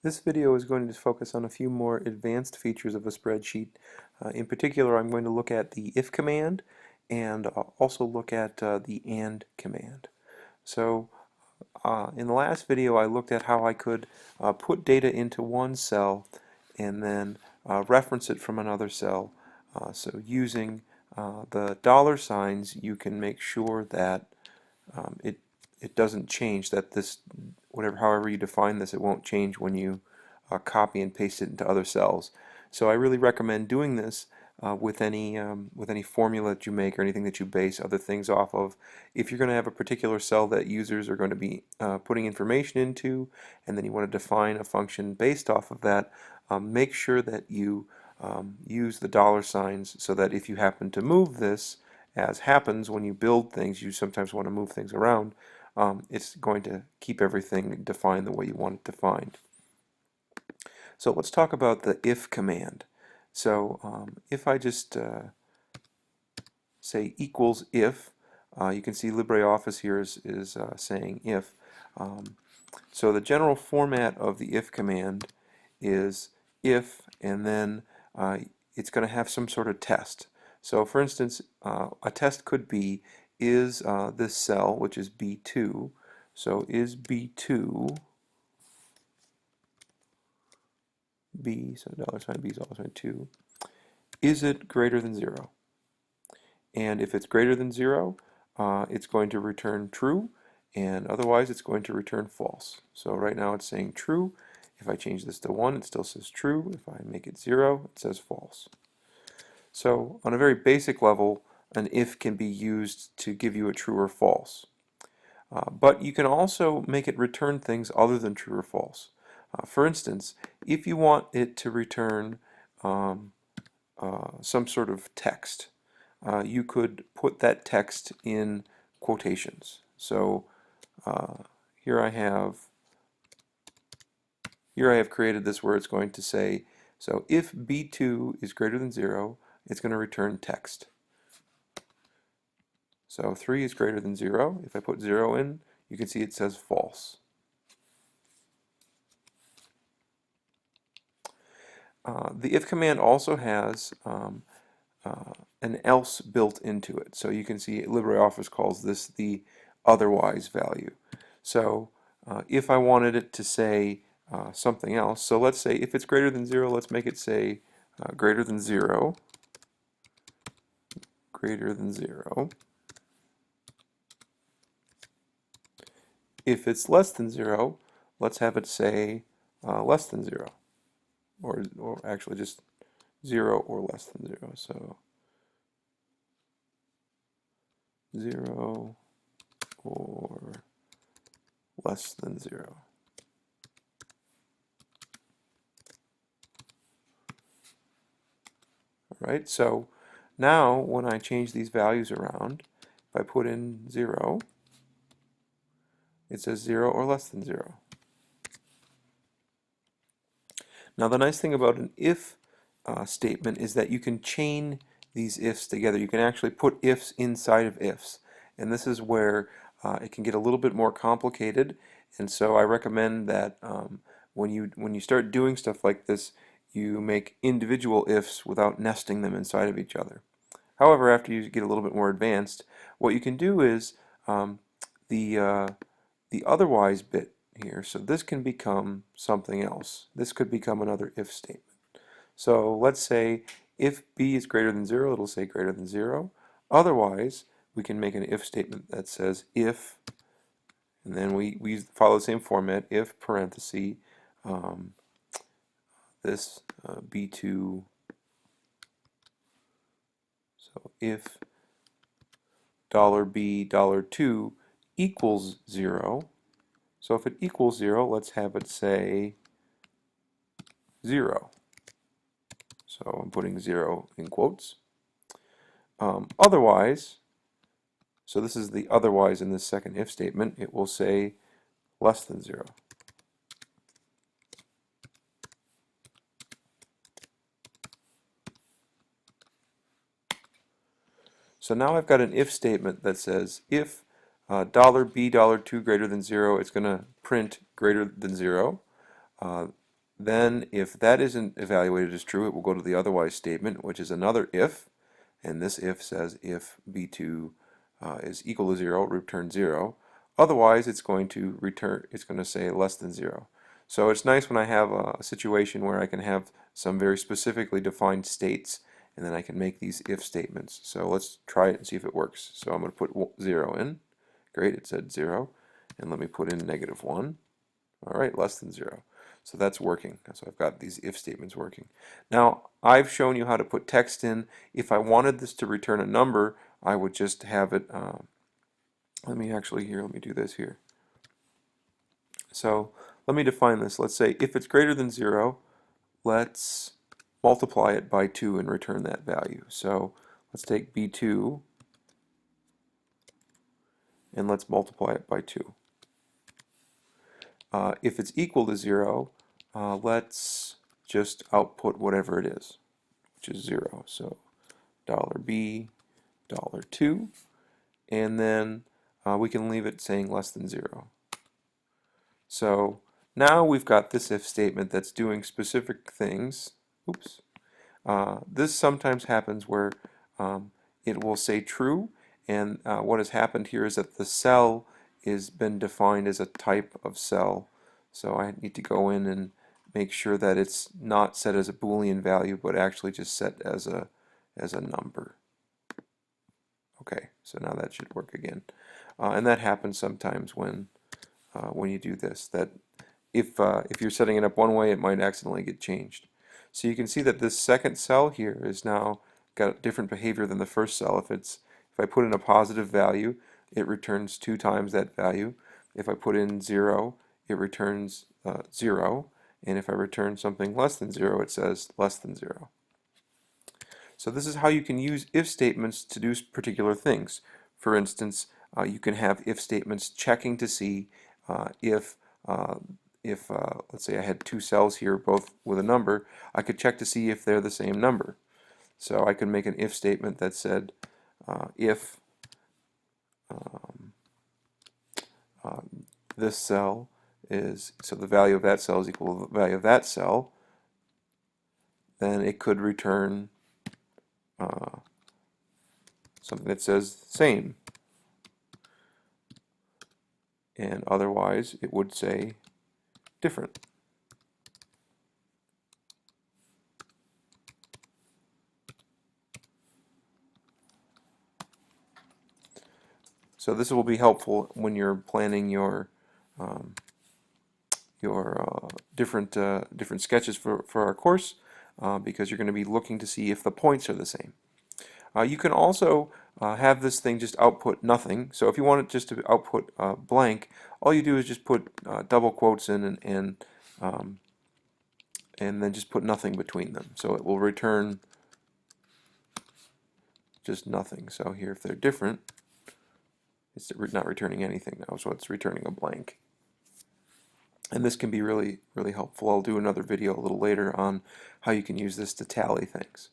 This video is going to focus on a few more advanced features of a spreadsheet. In particular, I'm going to look at the if command and also look at the and command. So in the last video I looked at how I could put data into one cell and then reference it from another cell. So using the dollar signs, you can make sure that it doesn't change, that this, however you define this, it won't change when you copy and paste it into other cells. So I really recommend doing this with any formula that you make or anything that you base other things off of. If you're going to have a particular cell that users are going to be putting information into, and then you want to define a function based off of that, make sure that you use the dollar signs so that if you happen to move this, as happens when you build things, you sometimes want to move things around, it's going to keep everything defined the way you want it defined. So let's talk about the if command. So if I just say equals if, you can see LibreOffice here is saying if. So the general format of the if command is if, and then it's going to have some sort of test. So for instance, a test could be, is this cell, which is B2, so is B2, B, so $sign B is $2, is it greater than 0? And if it's greater than 0, it's going to return true, and otherwise it's going to return false. So right now it's saying true. If I change this to 1, it still says true. If I make it 0, it says false. So on a very basic level, an if can be used to give you a true or false. But you can also make it return things other than true or false. For instance, if you want it to return some sort of text, you could put that text in quotations. So here I have created this where it's going to say, so if B2 is greater than 0, it's going to return text. So 3 is greater than 0. If I put 0 in, you can see it says false. The if command also has an else built into it. So you can see LibreOffice calls this the otherwise value. So if I wanted it to say something else, so let's say if it's greater than 0, let's make it say greater than 0, greater than 0. If it's less than 0, let's have it say less than 0, or actually just 0 or less than 0. So 0 or less than 0. Alright, so now when I change these values around, if I put in 0, it says 0 or less than 0. Now the nice thing about an if statement is that you can chain these ifs together. You can actually put ifs inside of ifs, and this is where it can get a little bit more complicated. And so I recommend that when you start doing stuff like this, you make individual ifs without nesting them inside of each other. However, after you get a little bit more advanced, what you can do is the otherwise bit here, so this can become something else. This could become another if statement. So let's say if b is greater than 0, it'll say greater than 0. Otherwise, we can make an if statement that says if, and then we follow the same format, if parenthesis this b2, so if $b $2 equals 0. So if it equals 0, let's have it say 0. So I'm putting 0 in quotes. Otherwise, so this is the otherwise in this second if statement, it will say less than 0. So now I've got an if statement that says if $b $2 greater than 0, it's going to print greater than 0. Then if that isn't evaluated as true, it will go to the otherwise statement, which is another if, and this if says if b2 is equal to 0, return 0. Otherwise, it's going to say less than 0. So it's nice when I have a situation where I can have some very specifically defined states, and then I can make these if statements. So let's try it and see if it works. So I'm going to put 0 in. Great, it said 0. And let me put in -1. All right, less than 0. So that's working. So I've got these if statements working. Now, I've shown you how to put text in. If I wanted this to return a number, I would just have it, let me do this here. So let me define this. Let's say if it's greater than 0, let's multiply it by 2 and return that value. So let's take b2 and let's multiply it by 2. If it's equal to 0, let's just output whatever it is, which is 0. So $B, $2, and then we can leave it saying less than 0. So now we've got this if statement that's doing specific things. Oops. This sometimes happens where it will say true, and what has happened here is that the cell has been defined as a type of cell. So I need to go in and make sure that it's not set as a Boolean value, but actually just set as a number. Okay, so now that should work again. And that happens sometimes when you do this. That if you're setting it up one way, it might accidentally get changed. So you can see that this second cell here is now got different behavior than the first cell. If I put in a positive value, it returns 2 times that value. If I put in 0, it returns 0. And if I return something less than 0, it says less than 0. So this is how you can use if statements to do particular things. For instance, you can have if statements checking to see if let's say I had 2 cells here, both with a number, I could check to see if they're the same number. So I could make an if statement that said if this cell is, so the value of that cell is equal to the value of that cell, then it could return something that says same. And otherwise it would say different. So this will be helpful when you're planning your different sketches for our course, because you're going to be looking to see if the points are the same. You can also have this thing just output nothing. So if you want it just to output blank, all you do is just put double quotes in and then just put nothing between them. So it will return just nothing. So here, if they're different, it's not returning anything now, so it's returning a blank. And this can be really, really helpful. I'll do another video a little later on how you can use this to tally things.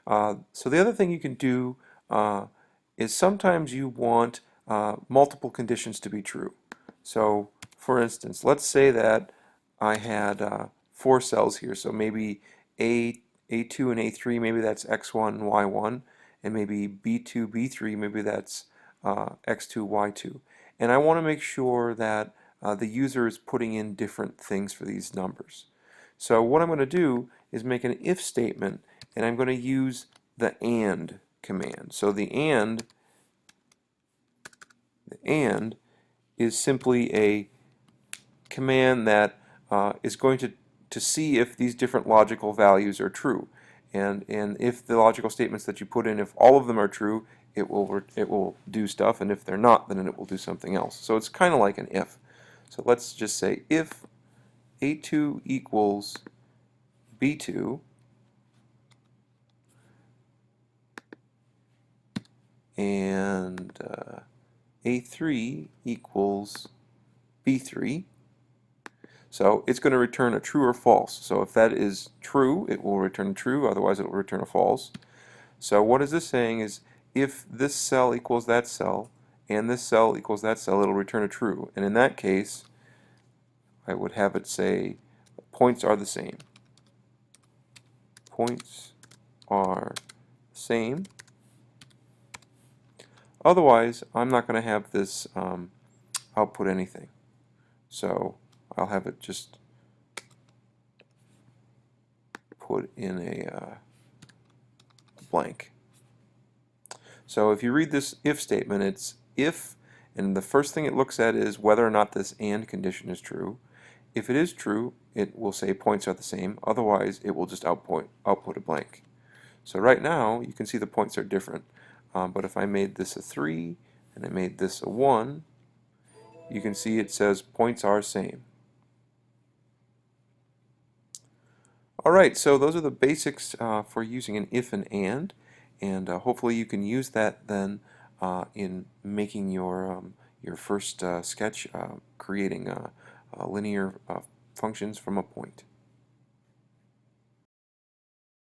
So the other thing you can do is sometimes you want multiple conditions to be true. So for instance, let's say that I had 4 cells here, so maybe A2 and A3, maybe that's x1 and y1, and maybe B2, B3, maybe that's x2, y2. And I want to make sure that the user is putting in different things for these numbers. So what I'm going to do is make an if statement, and I'm going to use the AND command. So the AND is simply a command that is going to see if these different logical values are true. And if the logical statements that you put in, if all of them are true, it will do stuff, and if they're not, then it will do something else. So it's kind of like an if. So let's just say if A2 equals B2, and A3 equals B3. So it's going to return a true or false. So if that is true, it will return true, otherwise it will return a false. So what is this saying is if this cell equals that cell and this cell equals that cell, it'll return a true. And in that case, I would have it say points are the same. Points are the same. Otherwise, I'm not going to have this output anything. So I'll have it just put in a blank. So if you read this if statement, it's if, and the first thing it looks at is whether or not this AND condition is true. If it is true, it will say points are the same. Otherwise, it will just output a blank. So right now, you can see the points are different. But if I made this a 3 and I made this a 1, you can see it says points are same. Alright, so those are the basics for using an if and and hopefully you can use that then in making your first sketch creating linear functions from a point.